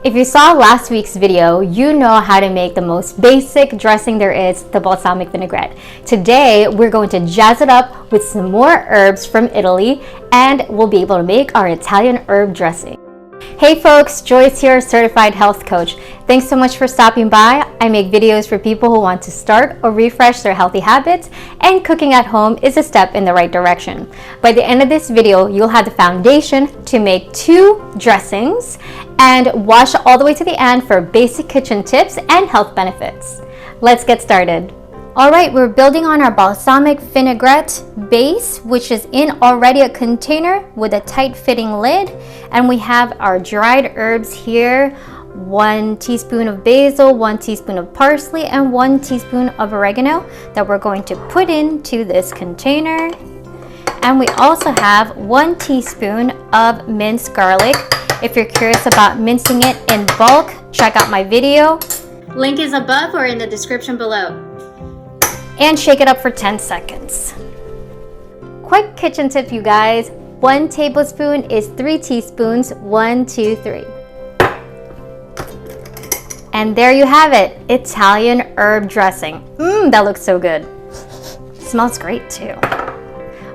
If you saw last week's video, you know how to make the most basic dressing there is, the balsamic vinaigrette. Today, we're going to jazz it up with some more herbs from Italy, and we'll be able to make our Italian herb dressing. Hey folks, Joyce here, certified health coach. Thanks so much for stopping by. I make videos for people who want to start or refresh their healthy habits, and cooking at home is a step in the right direction. By the end of this video, you'll have the foundation to make 2 dressings and watch all the way to the end for basic kitchen tips and health benefits. Let's get started. All right, we're building on our balsamic vinaigrette base, which is in already a container with a tight fitting lid. And we have our dried herbs here, 1 teaspoon of basil, 1 teaspoon of parsley, and 1 teaspoon of oregano that we're going to put into this container. And we also have 1 teaspoon of minced garlic. If you're curious about mincing it in bulk, check out my video. Link is above or in the description below. And shake it up for 10 seconds. Quick kitchen tip, you guys. 1 tablespoon is 3 teaspoons. 1, 2, 3. And there you have it, Italian herb dressing. That looks so good. Smells great too.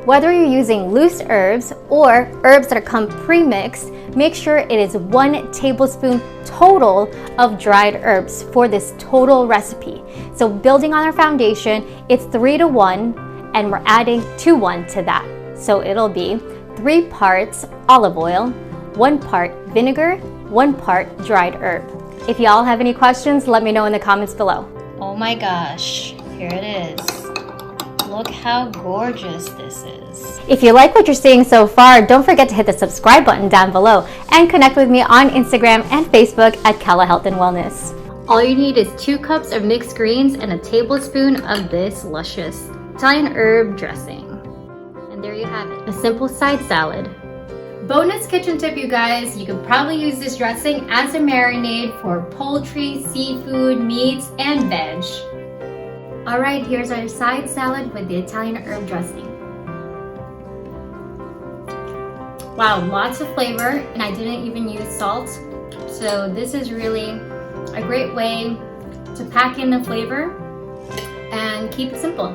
Whether you're using loose herbs or herbs that come pre-mixed, make sure it is 1 tablespoon total of dried herbs for this total recipe. So building on our foundation, it's 3 to 1, and we're adding 2:1 to that. So it'll be 3 parts olive oil, 1 part vinegar, 1 part dried herb. If y'all have any questions, let me know in the comments below. Oh my gosh, here it is. Look how gorgeous this is. If you like what you're seeing so far, don't forget to hit the subscribe button down below and connect with me on Instagram and Facebook at Kala Health and Wellness. All you need is 2 cups of mixed greens and a tablespoon of this luscious Italian herb dressing. And there you have it, a simple side salad. Bonus kitchen tip, you guys, you can probably use this dressing as a marinade for poultry, seafood, meats, and veg. All right, here's our side salad with the Italian herb dressing. Wow, lots of flavor, and I didn't even use salt. So this is really a great way to pack in the flavor and keep it simple.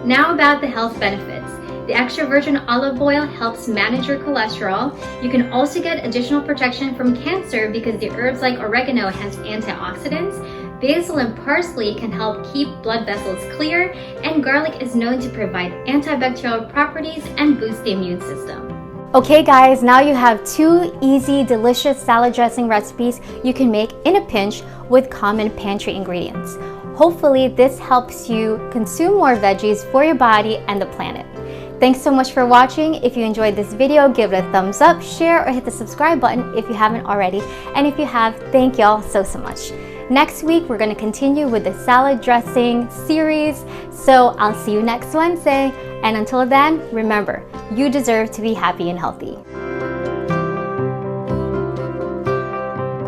Now about the health benefits. The extra virgin olive oil helps manage your cholesterol. You can also get additional protection from cancer because the herbs like oregano has antioxidants. Basil and parsley can help keep blood vessels clear, and garlic is known to provide antibacterial properties and boost the immune system. Okay guys, now you have 2 easy, delicious salad dressing recipes you can make in a pinch with common pantry ingredients. Hopefully this helps you consume more veggies for your body and the planet. Thanks so much for watching. If you enjoyed this video, give it a thumbs up, share, or hit the subscribe button if you haven't already. And if you have, thank y'all so much. Next week, we're going to continue with the salad dressing series. So I'll see you next Wednesday. And until then, remember, you deserve to be happy and healthy.